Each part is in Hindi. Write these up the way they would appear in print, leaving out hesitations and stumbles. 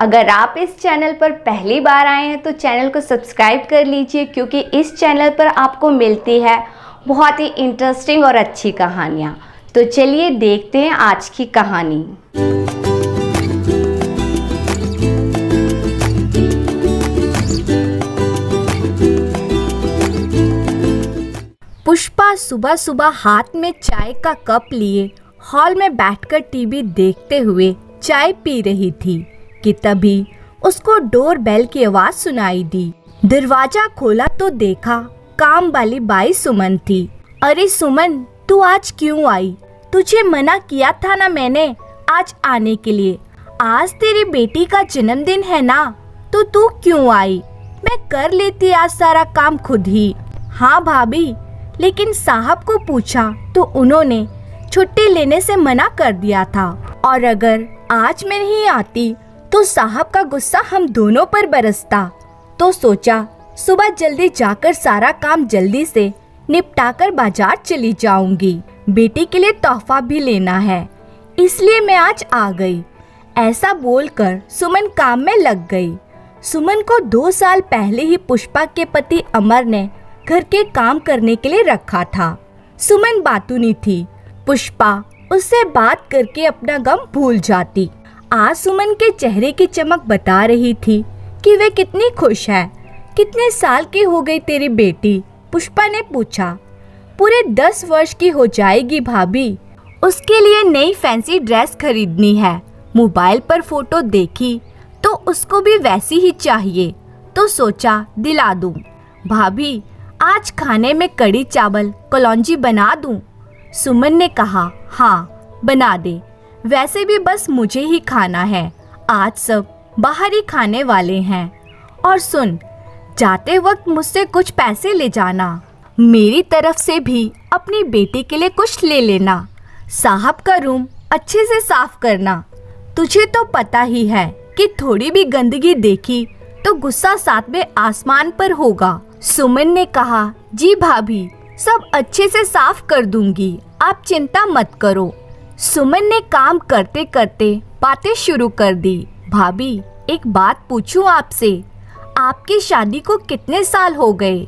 अगर आप इस चैनल पर पहली बार आए हैं तो चैनल को सब्सक्राइब कर लीजिए, क्योंकि इस चैनल पर आपको मिलती है बहुत ही इंटरेस्टिंग और अच्छी कहानियाँ। तो चलिए देखते हैं आज की कहानी। पुष्पा सुबह सुबह हाथ में चाय का कप लिए हॉल में बैठकर टीवी देखते हुए चाय पी रही थी कि तभी उसको डोर बेल की आवाज सुनाई दी। दरवाजा खोला तो देखा काम वाली बाई सुमन थी। अरे सुमन, तू आज क्यों आई? तुझे मना किया था ना मैंने आज आने के लिए। आज तेरी बेटी का जन्मदिन है ना, तो तू क्यों आई? मैं कर लेती आज सारा काम खुद ही। हाँ भाभी, लेकिन साहब को पूछा तो उन्होंने छुट्टी लेने से मना कर दिया था, और अगर आज मैं नहीं आती तो साहब का गुस्सा हम दोनों पर बरसता। तो सोचा सुबह जल्दी जाकर सारा काम जल्दी से निपटाकर बाजार चली जाऊंगी। बेटी के लिए तोहफा भी लेना है, इसलिए मैं आज आ गई। ऐसा बोलकर सुमन काम में लग गई। सुमन को 2 साल पहले ही पुष्पा के पति अमर ने घर के काम करने के लिए रखा था। सुमन बातूनी थी। पुष्पा उससे बात करके अपना गम भूल जाती। आज सुमन के चेहरे की चमक बता रही थी कि वे कितनी खुश है। कितने साल की हो गई तेरी बेटी? पुष्पा ने पूछा। पूरे 10 वर्ष की हो जाएगी भाभी। उसके लिए नई फैंसी ड्रेस खरीदनी है। मोबाइल पर फोटो देखी तो उसको भी वैसी ही चाहिए, तो सोचा दिला दूं। भाभी, आज खाने में कड़ी चावल कलौंजी बना दूं? सुमन ने कहा, हाँ बना दे। वैसे भी बस मुझे ही खाना है, आज सब बाहर ही खाने वाले हैं। और सुन, जाते वक्त मुझसे कुछ पैसे ले जाना। मेरी तरफ से भी अपनी बेटी के लिए कुछ ले लेना। साहब का रूम अच्छे से साफ करना। तुझे तो पता ही है कि थोड़ी भी गंदगी देखी तो गुस्सा 7वें आसमान पर होगा। सुमन ने कहा, जी भाभी, सब अच्छे से साफ कर दूंगी, आप चिंता मत करो। सुमन ने काम करते करते बातें शुरू कर दी। भाभी, एक बात पूछूं आपसे? आपकी शादी को कितने साल हो गए?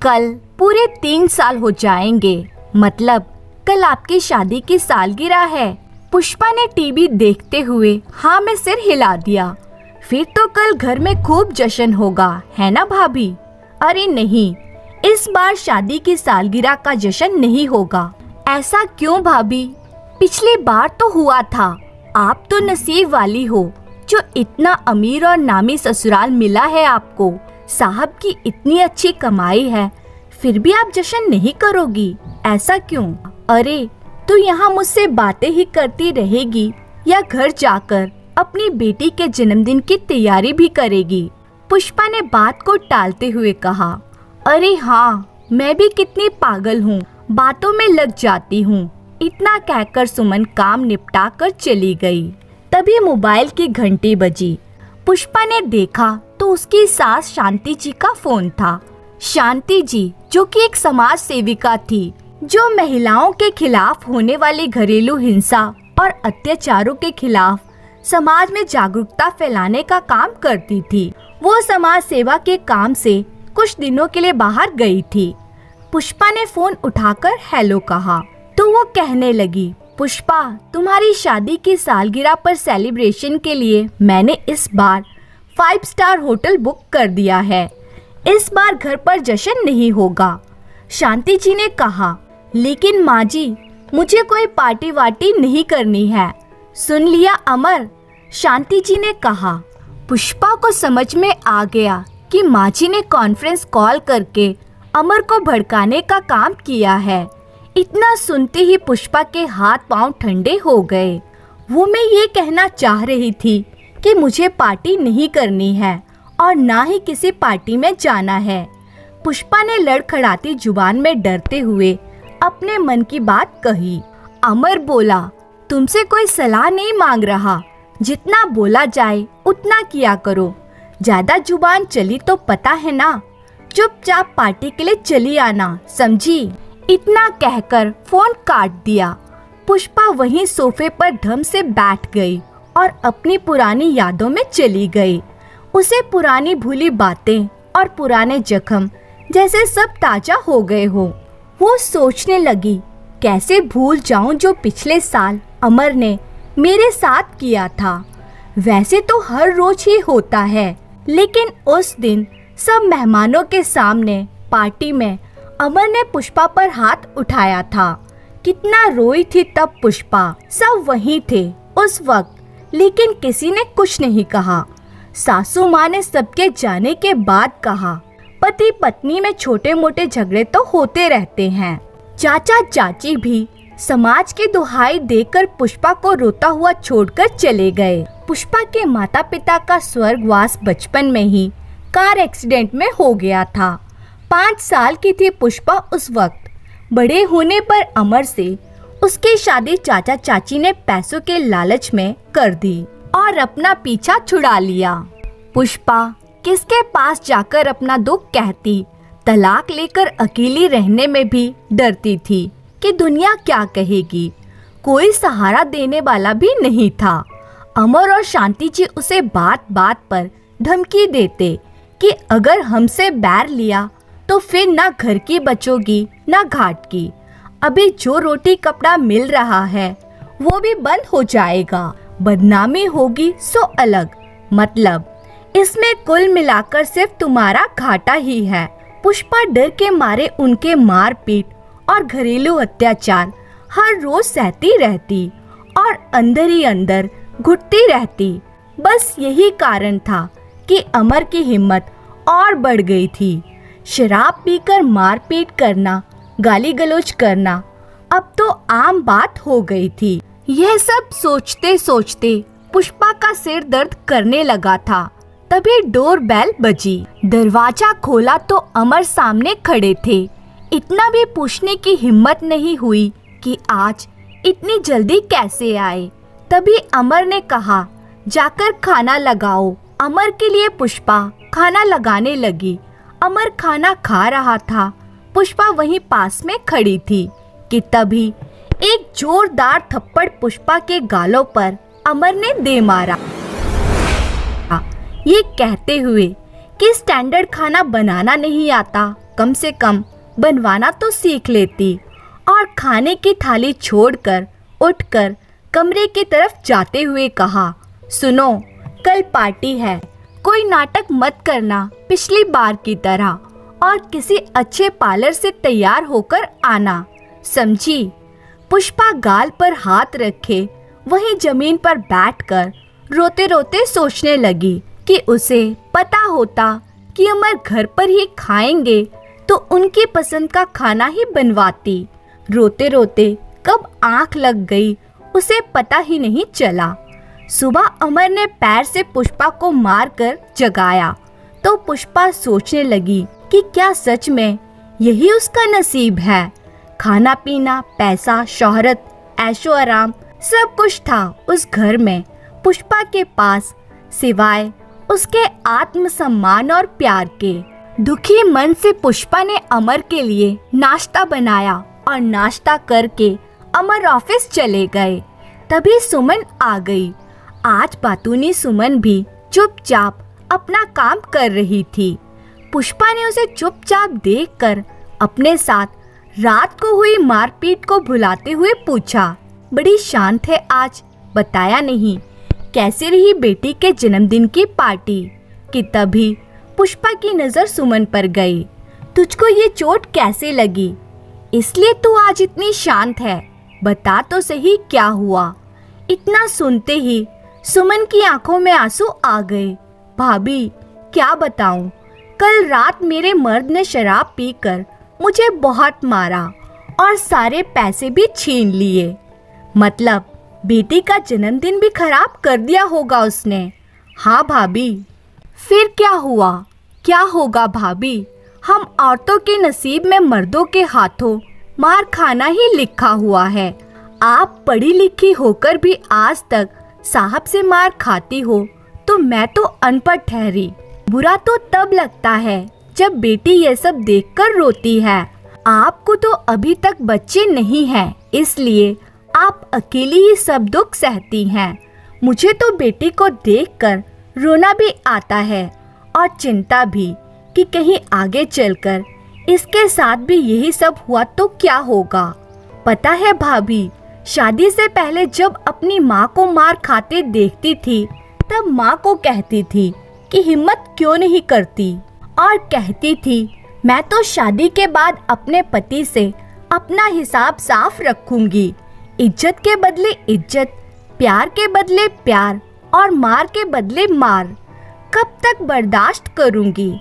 कल पूरे 3 साल हो जाएंगे। मतलब कल आपकी शादी की सालगिरह है। पुष्पा ने टीवी देखते हुए हाँ में सिर हिला दिया। फिर तो कल घर में खूब जश्न होगा, है ना भाभी? अरे नहीं, इस बार शादी की सालगिरह का जश्न नहीं होगा। ऐसा क्यों भाभी? पिछली बार तो हुआ था। आप तो नसीब वाली हो जो इतना अमीर और नामी ससुराल मिला है आपको। साहब की इतनी अच्छी कमाई है, फिर भी आप जश्न नहीं करोगी, ऐसा क्यों? अरे तू यहाँ मुझसे बातें ही करती रहेगी या घर जाकर अपनी बेटी के जन्मदिन की तैयारी भी करेगी? पुष्पा ने बात को टालते हुए कहा। अरे हाँ, मैं भी कितनी पागल हूँ, बातों में लग जाती हूँ। इतना कहकर सुमन काम निपटा कर चली गई। तभी मोबाइल की घंटी बजी। पुष्पा ने देखा तो उसकी सास शांति जी का फोन था। शांति जी, जो कि एक समाज सेविका थी, जो महिलाओं के खिलाफ होने वाली घरेलू हिंसा और अत्याचारों के खिलाफ समाज में जागरूकता फैलाने का काम करती थी। वो समाज सेवा के काम से कुछ दिनों के लिए बाहर गई थी। पुष्पा ने फोन उठाकर हेलो कहा तो वो कहने लगी, पुष्पा, तुम्हारी शादी की सालगिरह पर सेलिब्रेशन के लिए मैंने इस बार 5 स्टार होटल बुक कर दिया है। इस बार घर पर जश्न नहीं होगा। शांति जी ने कहा, लेकिन माँ जी, मुझे कोई पार्टी वार्टी नहीं करनी है। सुन लिया अमर? शांति जी ने कहा। पुष्पा को समझ में आ गया कि माँ जी ने कॉन्फ्रेंस कॉल करके अमर को भड़काने का काम किया है। इतना सुनते ही पुष्पा के हाथ पांव ठंडे हो गए। वो मैं ये कहना चाह रही थी कि मुझे पार्टी नहीं करनी है और ना ही किसी पार्टी में जाना है। पुष्पा ने लड़खड़ाती जुबान में डरते हुए अपने मन की बात कही। अमर बोला, तुमसे कोई सलाह नहीं मांग रहा, जितना बोला जाए उतना किया करो। ज्यादा जुबान चली तो पता है ना, चुपचाप पार्टी के लिए चली आना, समझी? इतना कहकर फोन काट दिया। पुष्पा वहीं सोफे पर ढम से बैठ गई और अपनी पुरानी यादों में चली गई। उसे पुरानी भूली बातें और पुराने जख्म जैसे सब ताजा हो गए हो। वो सोचने लगी, कैसे भूल जाऊं जो पिछले साल अमर ने मेरे साथ किया था। वैसे तो हर रोज ही होता है, लेकिन उस दिन सब मेहमानों के सामने पार्टी में अमर ने पुष्पा पर हाथ उठाया था। कितना रोई थी तब पुष्पा। सब वहीं थे उस वक्त, लेकिन किसी ने कुछ नहीं कहा। सासू माँ ने सबके जाने के बाद कहा, पति पत्नी में छोटे मोटे झगड़े तो होते रहते हैं। चाचा चाची भी समाज की दुहाई देकर पुष्पा को रोता हुआ छोड़कर चले गए। पुष्पा के माता पिता का स्वर्गवास बचपन में ही कार एक्सीडेंट में हो गया था। 5 साल की थी पुष्पा उस वक्त। बड़े होने पर अमर से उसकी शादी चाचा चाची ने पैसों के लालच में कर दी और अपना पीछा छुड़ा लिया। पुष्पा किसके पास जाकर अपना दुख कहती। तलाक लेकर अकेली रहने में भी डरती थी कि दुनिया क्या कहेगी। कोई सहारा देने वाला भी नहीं था। अमर और शांति जी उसे बात बात पर धमकी देते कि अगर हमसे बैर लिया तो फिर ना घर की बचोगी ना घाट की। अभी जो रोटी कपड़ा मिल रहा है वो भी बंद हो जाएगा। बदनामी होगी सो अलग, मतलब इसमें कुल मिलाकर सिर्फ तुम्हारा घाटा ही है। पुष्पा डर के मारे उनके मारपीट और घरेलू अत्याचार हर रोज सहती रहती और अंदर ही अंदर घुटती रहती। बस यही कारण था कि अमर की हिम्मत और बढ़ गई थी। शराब पीकर मारपीट करना, गाली गलौज करना अब तो आम बात हो गई थी। यह सब सोचते सोचते पुष्पा का सिर दर्द करने लगा था। तभी डोर बेल बजी। दरवाजा खोला तो अमर सामने खड़े थे। इतना भी पूछने की हिम्मत नहीं हुई कि आज इतनी जल्दी कैसे आए। तभी अमर ने कहा, जाकर खाना लगाओ। अमर के लिए पुष्पा खाना लगाने लगी। अमर खाना खा रहा था। पुष्पा वहीं पास में खड़ी थी कि तभी एक जोरदार थप्पड़ पुष्पा के गालों पर अमर ने दे मारा, ये कहते हुए कि स्टैंडर्ड खाना बनाना नहीं आता, कम से कम बनवाना तो सीख लेती। और खाने की थाली छोड़कर उठकर कमरे की तरफ जाते हुए कहा, सुनो, कल पार्टी है, कोई नाटक मत करना पिछली बार की तरह, और किसी अच्छे पार्लर से तैयार होकर आना, समझी। पुष्पा गाल पर हाथ रखे वहीं जमीन पर बैठकर रोते रोते सोचने लगी कि उसे पता होता कि अमर घर पर ही खाएंगे तो उनकी पसंद का खाना ही बनवाती। रोते रोते कब आंख लग गई उसे पता ही नहीं चला। सुबह अमर ने पैर से पुष्पा को मारकर जगाया तो पुष्पा सोचने लगी कि क्या सच में यही उसका नसीब है। खाना पीना, पैसा, शोहरत, ऐशो आराम सब कुछ था उस घर में पुष्पा के पास, सिवाय उसके आत्मसम्मान और प्यार के। दुखी मन से पुष्पा ने अमर के लिए नाश्ता बनाया और नाश्ता करके अमर ऑफिस चले गए। तभी सुमन आ गई। आज बातूनी सुमन भी चुपचाप अपना काम कर रही थी। पुष्पा ने उसे चुपचाप देखकर अपने साथ रात को हुई मारपीट को भुलाते हुए पूछा, बड़ी शांत है आज, बताया नहीं, कैसे रही बेटी के जन्मदिन की पार्टी। कि तभी पुष्पा की नजर सुमन पर गई। तुझको ये चोट कैसे लगी, इसलिए तू आज इतनी शांत है, बता तो सही क्या हुआ। इतना सुनते ही सुमन की आंखों में आंसू आ गए। भाभी क्या बताऊं, कल रात मेरे मर्द ने शराब पीकर मुझे बहुत मारा और सारे पैसे भी छीन लिए। मतलब बेटी का जन्मदिन भी खराब कर दिया होगा उसने। हाँ भाभी। फिर क्या हुआ? क्या होगा भाभी, हम औरतों के नसीब में मर्दों के हाथों मार खाना ही लिखा हुआ है। आप पढ़ी लिखी होकर भी आज तक साहब से मार खाती हो तो मैं तो अनपढ़ ठहरी। बुरा तो तब लगता है जब बेटी ये सब देखकर रोती है। आपको तो अभी तक बच्चे नहीं हैं, इसलिए आप अकेली ही सब दुख सहती हैं। मुझे तो बेटी को देखकर रोना भी आता है और चिंता भी कि कहीं आगे चलकर इसके साथ भी यही सब हुआ तो क्या होगा। पता है भाभी, शादी से पहले जब अपनी माँ को मार खाते देखती थी तब माँ को कहती थी कि हिम्मत क्यों नहीं करती, और कहती थी मैं तो शादी के बाद अपने पति से अपना हिसाब साफ रखूंगी। इज्जत के बदले इज्जत, प्यार के बदले प्यार और मार के बदले मार, कब तक बर्दाश्त करूंगी।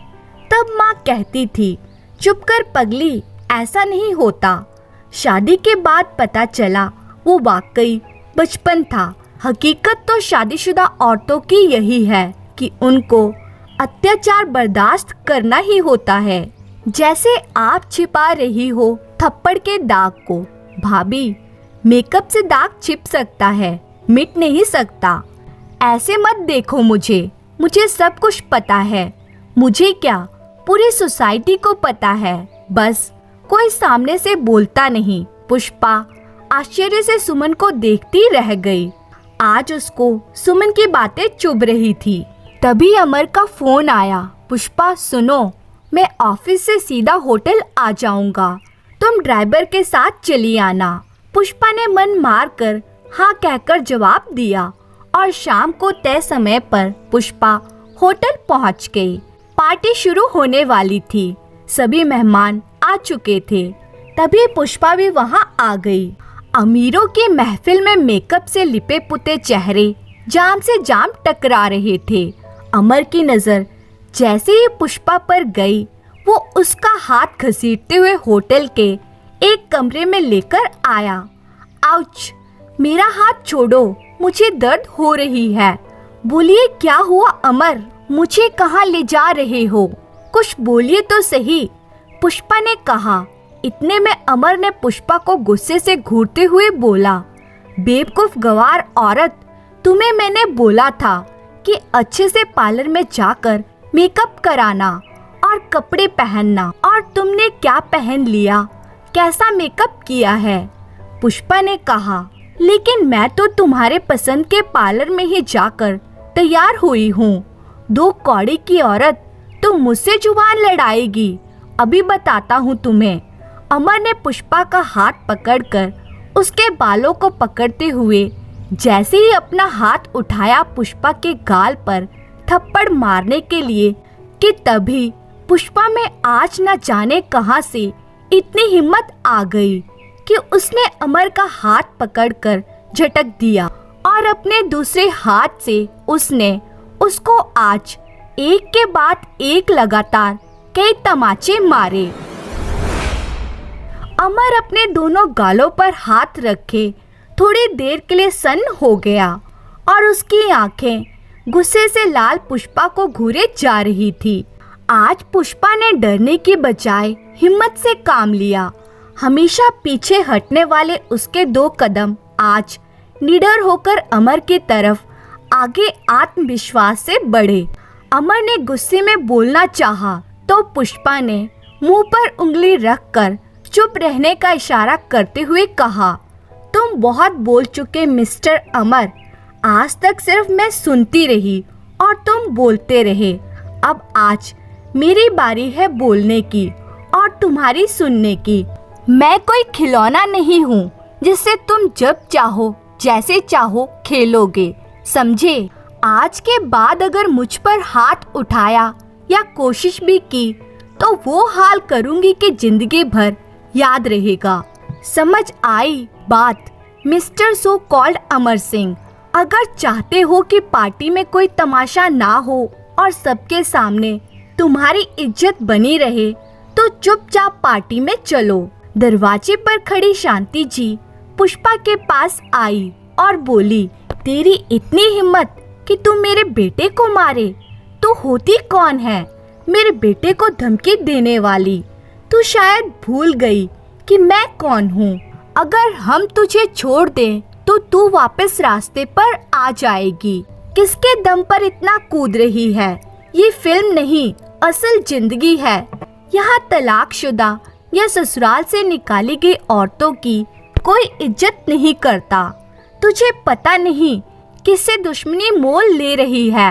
तब माँ कहती थी चुप कर पगली, ऐसा नहीं होता। शादी के बाद पता चला वो वाकई बचपन था। हकीकत तो शादीशुदा औरतों की यही है कि उनको अत्याचार बर्दाश्त करना ही होता है। जैसे आप छिपा रही हो थप्पड़ के दाग को। भाभी, मेकअप से दाग छिप सकता है, मिट नहीं सकता। ऐसे मत देखो मुझे सब कुछ पता है। मुझे क्या, पूरी सोसाइटी को पता है, बस कोई सामने से बोलता नहीं। पुष्पा आश्चर्य से सुमन को देखती रह गई। आज उसको सुमन की बातें चुभ रही थी। तभी अमर का फोन आया। पुष्पा सुनो, मैं ऑफिस से सीधा होटल आ जाऊंगा, तुम ड्राइवर के साथ चली आना। पुष्पा ने मन मार कर हाँ कहकर जवाब दिया और शाम को तय समय पर पुष्पा होटल पहुंच गई। पार्टी शुरू होने वाली थी, सभी मेहमान आ चुके थे। तभी पुष्पा भी वहां आ गई। अमीरों की महफिल में मेकअप से लिपे पुते चेहरे जाम से जाम टकरा रहे थे। अमर की नजर जैसे ही पुष्पा पर गई, वो उसका हाथ घसीटते हुए होटल के एक कमरे में लेकर आया। आउच, मेरा हाथ छोड़ो, मुझे दर्द हो रही है। बोलिए क्या हुआ अमर, मुझे कहाँ ले जा रहे हो, कुछ बोलिए तो सही, पुष्पा ने कहा। इतने में अमर ने पुष्पा को गुस्से से घूरते हुए बोला, बेवकूफ गवार औरत, तुम्हें मैंने बोला था कि अच्छे से पार्लर में जाकर मेकअप कराना और कपड़े पहनना, और तुमने क्या पहन लिया, कैसा मेकअप किया है। पुष्पा ने कहा, लेकिन मैं तो तुम्हारे पसंद के पार्लर में ही जाकर तैयार हुई हूँ। दो कौड़ी की औरत, तुम मुझसे जुबान लड़ाएगी, अभी बताता हूँ तुम्हें। अमर ने पुष्पा का हाथ पकड़कर उसके बालों को पकड़ते हुए जैसे ही अपना हाथ उठाया पुष्पा के गाल पर थप्पड़ मारने के लिए, कि तभी पुष्पा में आज न जाने कहां से इतनी हिम्मत आ गई कि उसने अमर का हाथ पकड़कर झटक दिया और अपने दूसरे हाथ से उसने उसको आज एक के बाद एक लगातार कई तमाचे मारे। अमर अपने दोनों गालों पर हाथ रखे थोड़ी देर के लिए सन्न हो गया और उसकी आंखें गुस्से से लाल पुष्पा को घूरे जा रही थी। आज पुष्पा ने डरने की बजाय हिम्मत से काम लिया। हमेशा पीछे हटने वाले उसके दो कदम आज निडर होकर अमर की तरफ आगे आत्मविश्वास से बढ़े। अमर ने गुस्से में बोलना चाहा तो पुष्पा ने मुंह पर उंगली रखकर चुप रहने का इशारा करते हुए कहा, तुम बहुत बोल चुके मिस्टर अमर, आज तक सिर्फ मैं सुनती रही और तुम बोलते रहे। अब आज मेरी बारी है बोलने की और तुम्हारी सुनने की। मैं कोई खिलौना नहीं हूँ जिससे तुम जब चाहो जैसे चाहो खेलोगे, समझे। आज के बाद अगर मुझ पर हाथ उठाया या कोशिश भी की तो वो हाल करूँगी कि जिंदगी भर याद रहेगा। समझ आई बात mister so called Amar Singh. अगर चाहते हो कि पार्टी में कोई तमाशा ना हो और सबके सामने तुम्हारी इज्जत बनी रहे तो चुपचाप पार्टी में चलो। दरवाजे पर खड़ी शांति जी पुष्पा के पास आई और बोली, तेरी इतनी हिम्मत कि तू मेरे बेटे को मारे? तू होती कौन है मेरे बेटे को धमकी देने वाली? तू शायद भूल गई कि मैं कौन हूँ। अगर हम तुझे छोड़ दें तो तू वापस रास्ते पर आ जाएगी। किसके दम पर इतना कूद रही है? ये फिल्म नहीं, असल जिंदगी है। यहाँ तलाकशुदा या ससुराल से निकाली गई औरतों की कोई इज्जत नहीं करता। तुझे पता नहीं किससे दुश्मनी मोल ले रही है।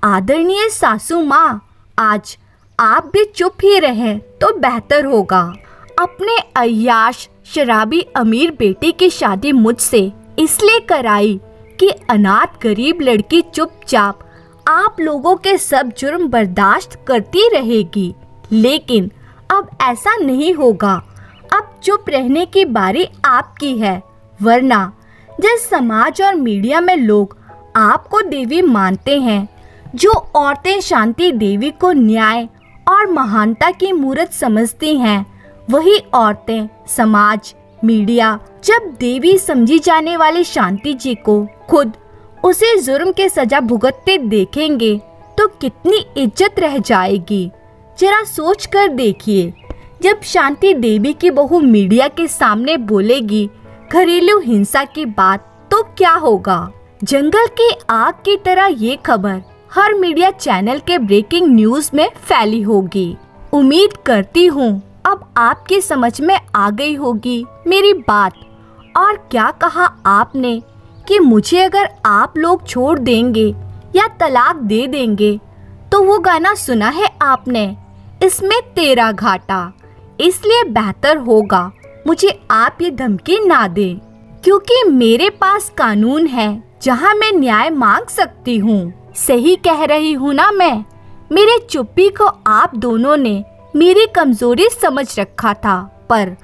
आदरणीय सासू माँ, आज आप भी चुप ही रहें तो बेहतर होगा। अपने अय्याश शराबी अमीर बेटे की शादी मुझसे इसलिए कराई कि अनाथ गरीब लड़की चुपचाप आप लोगों के सब जुर्म बर्दाश्त करती रहेगी, लेकिन अब ऐसा नहीं होगा। अब चुप रहने की बारी आपकी है, वरना जिस समाज और मीडिया में लोग आपको देवी मानते हैं, जो औरतें शांति देवी को न्याय और महानता की मूरत समझती हैं, वही औरतें समाज मीडिया जब देवी समझी जाने वाली शांति जी को खुद उसे जुर्म के सजा भुगतते देखेंगे तो कितनी इज्जत रह जाएगी। जरा सोच कर देखिए, जब शांति देवी की बहू मीडिया के सामने बोलेगी घरेलू हिंसा की बात तो क्या होगा। जंगल की आग की तरह ये खबर हर मीडिया चैनल के ब्रेकिंग न्यूज में फैली होगी। उम्मीद करती हूँ अब आपकी समझ में आ गई होगी मेरी बात। और क्या कहा आपने कि मुझे अगर आप लोग छोड़ देंगे या तलाक दे देंगे तो वो गाना सुना है आपने, इसमें तेरा घाटा। इसलिए बेहतर होगा मुझे आप ये धमकी ना दें, क्योंकि मेरे पास कानून है जहाँ मैं न्याय मांग सकती हूँ। सही कह रही हूँ ना मैं? मेरे चुप्पी को आप दोनों ने मेरी कमजोरी समझ रखा था, पर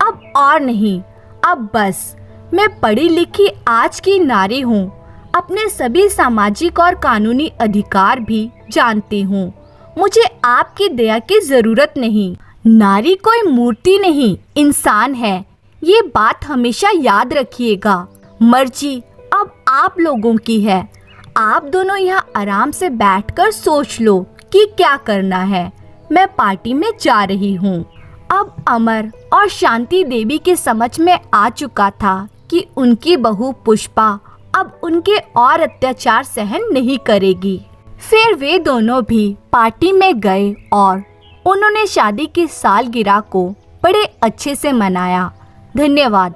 अब और नहीं। अब बस मैं पढ़ी लिखी आज की नारी हूँ, अपने सभी सामाजिक और कानूनी अधिकार भी जानती हूँ। मुझे आपकी दया की जरूरत नहीं। नारी कोई मूर्ति नहीं, इंसान है, ये बात हमेशा याद रखिएगा। मर्जी अब आप लोगों की है। आप दोनों यहाँ आराम से बैठकर सोच लो कि क्या करना है। मैं पार्टी में जा रही हूँ। अब अमर और शांति देवी के समझ में आ चुका था कि उनकी बहू पुष्पा अब उनके और अत्याचार सहन नहीं करेगी। फिर वे दोनों भी पार्टी में गए और उन्होंने शादी की सालगिरह को बड़े अच्छे से मनाया। धन्यवाद।